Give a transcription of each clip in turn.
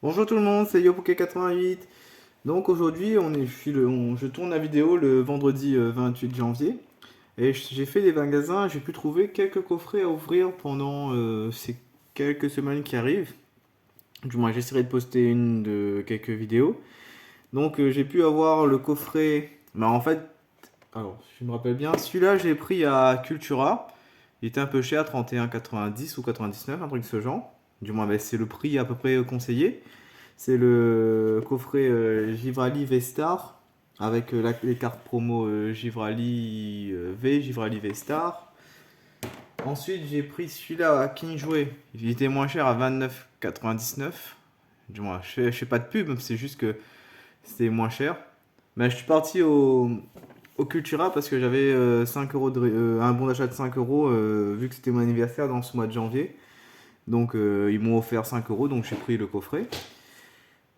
Bonjour tout le monde, c'est YoPoké88. Donc aujourd'hui, je tourne la vidéo le vendredi 28 janvier. Et j'ai fait des magasins, j'ai pu trouver quelques coffrets à ouvrir pendant ces quelques semaines qui arrivent. Du moins, j'essaierai de poster une de quelques vidéos. Donc j'ai pu avoir le coffret. Bah en fait, alors je me rappelle bien, celui-là j'ai pris à Cultura. Il était un peu cher, 31,90 ou 99, un truc de ce genre. Du moins, bah, c'est le prix à peu près conseillé. C'est le coffret Givrali V-Star avec les cartes promo Givrali V, Givrali V-Star. Ensuite, j'ai pris celui-là à Kingsway. Il était moins cher à 29,99. Du moins, je fais pas de pub, c'est juste que c'était moins cher. Mais je suis parti au Cultura parce que j'avais 5 euros un bon d'achat de 5 euros vu que c'était mon anniversaire dans ce mois de janvier. Donc ils m'ont offert 5 euros, donc j'ai pris le coffret.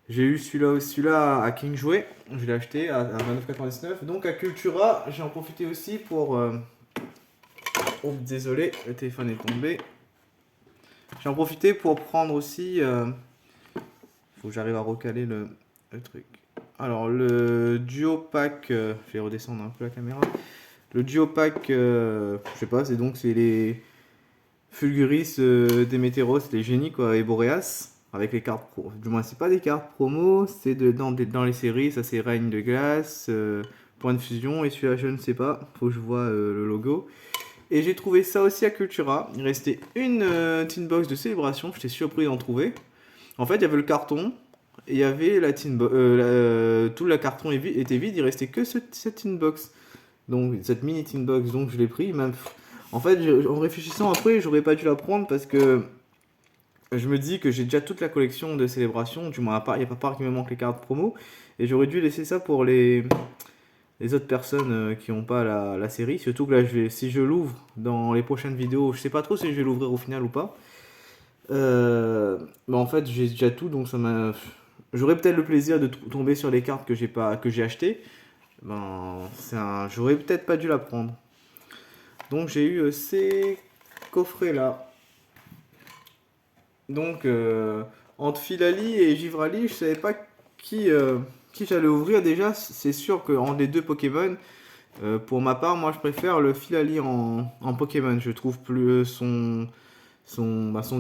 J'ai eu celui-là à Kingsway, je l'ai acheté à 29,99. Donc à Cultura, j'ai en profité aussi pour. Oh, désolé, le téléphone est tombé. J'ai en profité pour prendre aussi. Faut que j'arrive à recaler le truc. Alors, le Duo Pack. Je vais redescendre un peu la caméra. Le Duo Pack, je sais pas, c'est les Fulguris, Démétéros, les génies quoi, et Boreas. Avec les cartes pro. Du moins, c'est pas des cartes promo, c'est dans les séries. Ça, c'est Règne de glace, Point de fusion. Et celui-là, je ne sais pas. Faut que je vois le logo. Et j'ai trouvé ça aussi à Cultura. Il restait une tin box de célébration. J'étais surpris d'en trouver. En fait, il y avait le carton. Et il y avait la tin box. Tout le carton était vide. Il restait que cette tin box. Donc, cette mini tin box. Donc, je l'ai pris. Même, en fait, en réfléchissant après, j'aurais pas dû la prendre parce que je me dis que j'ai déjà toute la collection de célébration, du moins à part, il n'y a pas part qui me manque les cartes promo, et j'aurais dû laisser ça pour les autres personnes qui n'ont pas la série, surtout que là, si je l'ouvre dans les prochaines vidéos, je sais pas trop si je vais l'ouvrir au final ou pas. Bah en fait, j'ai déjà tout, donc ça m'a. J'aurais peut-être le plaisir de tomber sur les cartes que j'ai achetées. Ben, j'aurais peut-être pas dû la prendre. Donc j'ai eu ces coffrets là. Donc, entre Filali et Givrali, je savais pas qui j'allais ouvrir déjà. C'est sûr qu'entre les deux Pokémon, pour ma part, moi je préfère le Filali en Pokémon. Je trouve plus son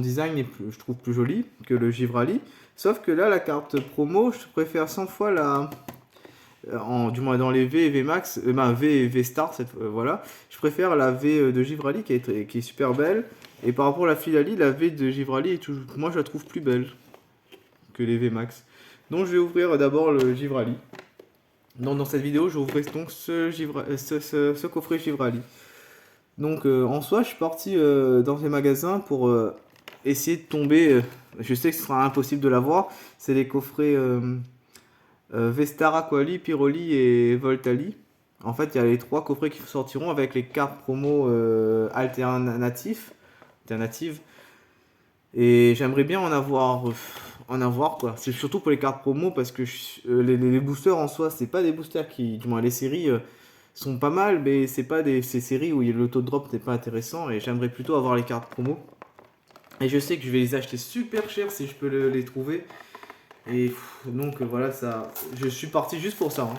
design je trouve plus joli que le Givrali. Sauf que là, la carte promo, je préfère 100 fois du moins dans les V et V Max, V et V Star, voilà. Je préfère la V de Givrali qui est super belle. Et par rapport à la Filali, la V de Givrali, moi je la trouve plus belle que les V Max. Donc je vais ouvrir d'abord le Givrali. Dans cette vidéo, je vais ouvrir donc ce coffret Givrali. Donc en soi, je suis parti dans ces magasins pour essayer de tomber. Je sais que ce sera impossible de l'avoir. C'est les coffrets Vestara, Quali, Pyroli et Voltali. En fait, il y a les trois coffrets qui sortiront avec les cartes promo alternatives. Et j'aimerais bien en avoir quoi. C'est surtout pour les cartes promo parce que les boosters en soi, c'est pas des boosters qui, du moins les séries sont pas mal, mais c'est pas ces séries où le taux de drop n'est pas intéressant. Et j'aimerais plutôt avoir les cartes promo. Et je sais que je vais les acheter super cher si je peux les trouver. Et donc voilà, je suis parti juste pour ça, hein.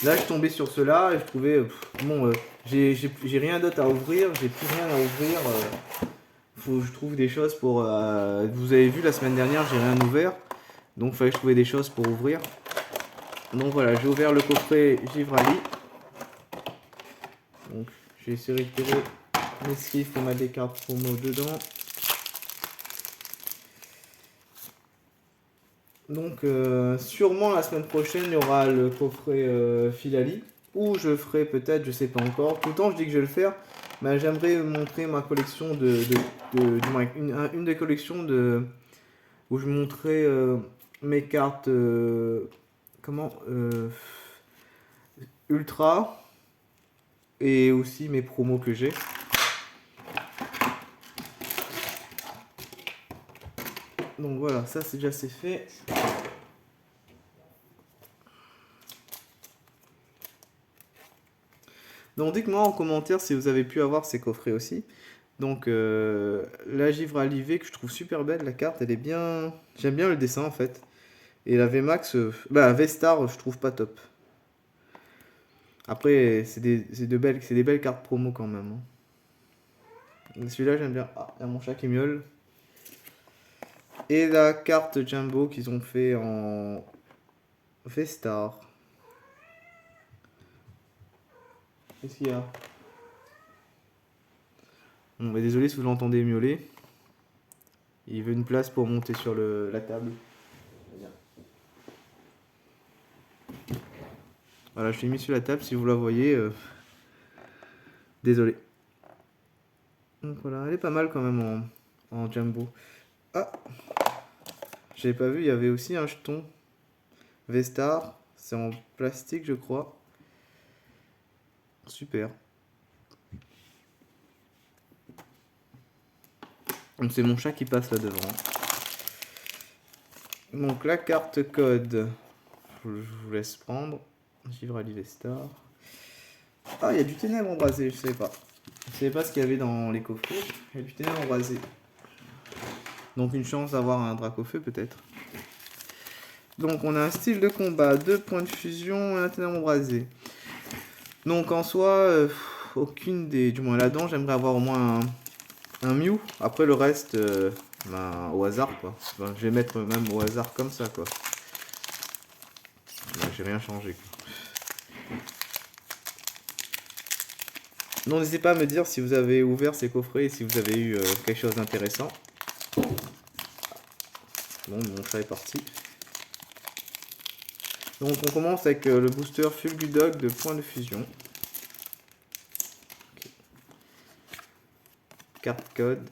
Là, je suis tombé sur cela et je trouvais, bon, j'ai rien d'autre à ouvrir, j'ai plus rien à ouvrir. Faut que je trouve des choses pour. Vous avez vu la semaine dernière, j'ai rien ouvert, donc il fallait que je trouve des choses pour ouvrir. Donc voilà, j'ai ouvert le coffret Givrali. Donc j'ai essayé de retirer mes slips pour mettre des cartes promo dedans. Donc sûrement la semaine prochaine il y aura le coffret Filali. Ou je ferai peut-être, je sais pas encore. Tout le temps je dis que je vais le faire. Mais j'aimerais montrer ma collection du moins une des collections où je montrerai mes cartes ultra et aussi mes promos que j'ai. Donc voilà, ça c'est fait. Donc dites-moi en commentaire si vous avez pu avoir ces coffrets aussi. Donc la Givrali V que je trouve super belle, la carte elle est bien. J'aime bien le dessin en fait. Et la VMAX, bah V-Star, je trouve pas top. Après, c'est des belles cartes promo quand même, hein. Celui-là, j'aime bien. Ah, il y a mon chat qui miaule. Et la carte Jumbo qu'ils ont fait en V-Star. Qu'est-ce qu'il y a? Bon, bah, désolé si vous l'entendez miauler. Il veut une place pour monter sur la table. Voilà, je l'ai mis sur la table si vous la voyez. Désolé. Donc voilà, elle est pas mal quand même en Jumbo. Ah, j'avais pas vu, il y avait aussi un jeton V-Star. C'est en plastique, je crois. Super. Donc c'est mon chat qui passe là devant. Donc la carte code, je vous laisse prendre. Givre à l'Ivestar. Ah, il y a du ténèbre embrasé, je savais pas. Je savais pas ce qu'il y avait dans les coffrets. Il y a du ténèbre embrasé. Donc une chance d'avoir un Dracofeu peut-être. Donc on a un style de combat, 2 points de fusion et un ténèbre embrasé. Donc en soi, aucune des... Du moins là-dedans, j'aimerais avoir au moins un Mew. Après le reste, ben, au hasard quoi. Ben, je vais mettre même au hasard comme ça quoi. Ben, j'ai rien changé quoi. Donc n'hésitez pas à me dire si vous avez ouvert ces coffrets et si vous avez eu quelque chose d'intéressant. Bon, mon chat est parti. Donc on commence avec le booster Fulgudog de points de fusion. Okay. Carte code.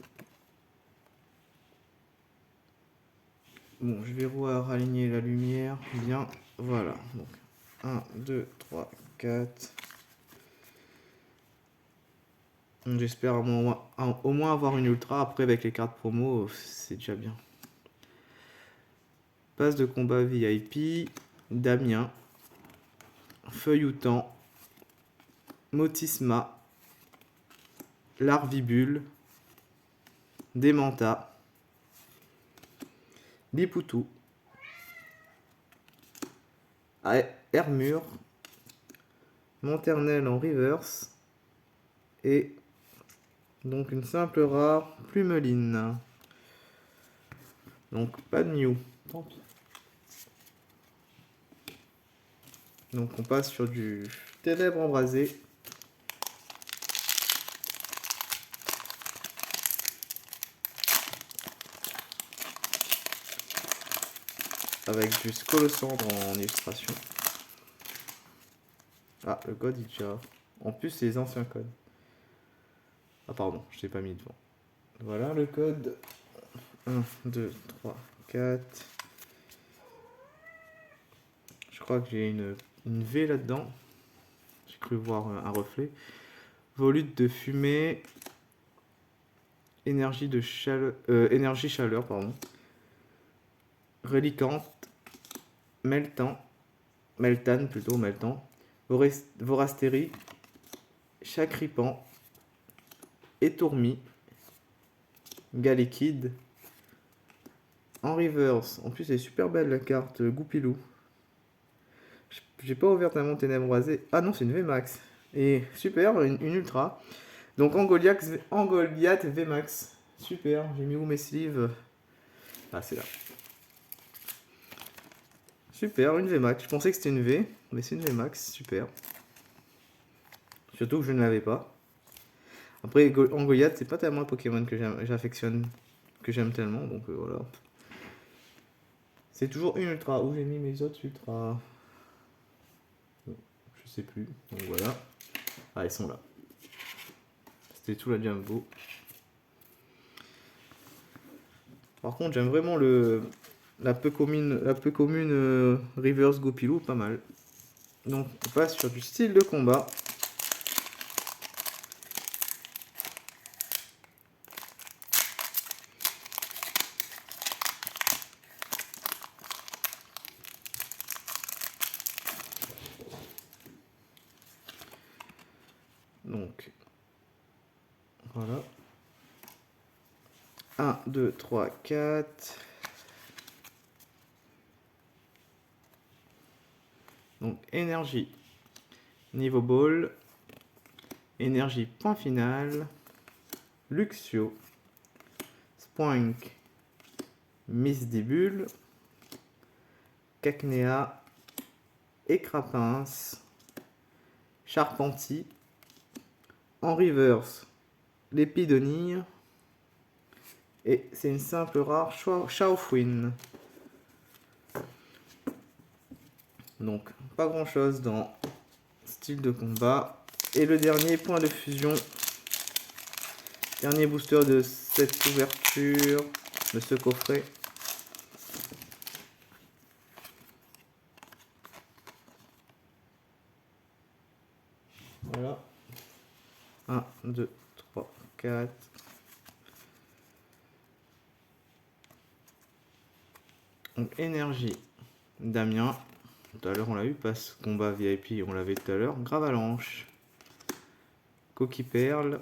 Bon, je vais raligner la lumière. Bien, voilà. Donc 1, 2, 3, 4. J'espère au moins avoir une ultra. Après, avec les cartes promo, c'est déjà bien. Passe de combat VIP. Damien. Feuilloutant. Motisma. Larvibule. Démenta. Lipoutou. Hermure. Monternelle en reverse. Et donc une simple rare Plumeline. Donc pas de Mew. Tant pis. Donc on passe sur du ténèbre embrasé. Avec du Scolosandre en illustration. Ah, le code il tient. En plus, c'est les anciens codes. Ah, pardon, je t'ai pas mis devant. Voilà le code. 1, 2, 3, 4. Je crois que j'ai une V là-dedans. J'ai cru voir un reflet. Volute de fumée. Énergie de chaleur. Énergie chaleur, pardon. Relicante. Meltan. Meltan plutôt, Meltan. Vorastérie. Chacripan. Étourmi. Galekid. En reverse. En plus, elle est super belle la carte Goupilou. J'ai pas ouvert tellement ténèbres embrasées. Ah non, c'est une VMAX. Et super, une ultra. Donc Angoliath VMAX. Super, j'ai mis où mes sleeves? Ah, c'est là. Super, une VMAX. Je pensais que c'était une V, mais c'est une VMAX. Super. Surtout que je ne l'avais pas. Après, Angoliath, c'est pas tellement un Pokémon que j'affectionne, que j'aime tellement. Donc voilà. C'est toujours une ultra. Où j'ai mis mes autres ultras? Je sais plus. Donc voilà. Ah, ils sont là. C'était tout la Jumbo. Par contre, j'aime vraiment la peu commune Reverse Goupilou, pas mal. Donc, on passe sur du style de combat. Donc, voilà. 1, 2, 3, 4. Donc énergie, niveau ball, énergie point final, Luxio, Spoink, Miss Dibule, Cacnea, Écrapince, Charpentier, en reverse, l'Épidonille, et c'est une simple rare Shaofuin. Donc pas grand chose dans style de combat. Et le dernier point de fusion, dernier booster de cette ouverture, de ce coffret. Voilà. 1, 2, 3, 4. Donc énergie, Damien. Tout à l'heure on l'a eu, passe combat VIP, on l'avait tout à l'heure. Gravalanche, Coquille Perle,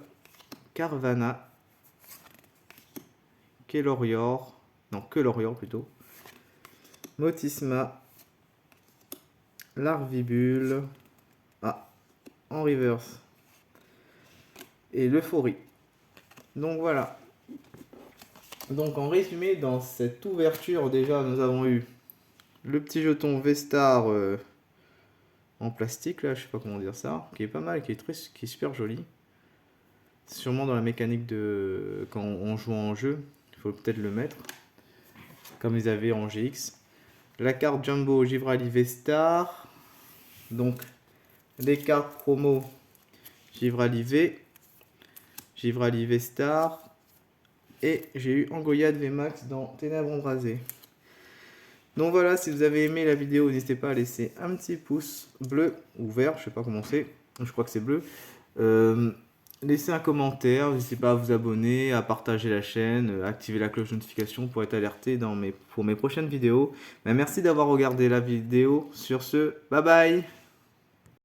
Carvana, Kelorior, non Kelorior plutôt, Motisma, Larvibule, en reverse, et l'Euphorie. Donc voilà. Donc en résumé, dans cette ouverture déjà nous avons eu le petit jeton V-Star en plastique là, je sais pas comment dire ça, qui est pas mal, qui est super joli. C'est sûrement dans la mécanique de quand on joue en jeu, il faut peut-être le mettre comme ils avaient en GX. La carte Jumbo Givrali V-Star, donc les cartes promo Givrali V, Givrali V-Star, et j'ai eu Angoyade V-Max dans Ténèbres Embrasées. Donc voilà, si vous avez aimé la vidéo, n'hésitez pas à laisser un petit pouce bleu ou vert, je sais pas comment c'est, je crois que c'est bleu. Laissez un commentaire, n'hésitez pas à vous abonner, à partager la chaîne, activer la cloche de notification pour être alerté pour mes prochaines vidéos. Mais merci d'avoir regardé la vidéo. Sur ce, bye bye!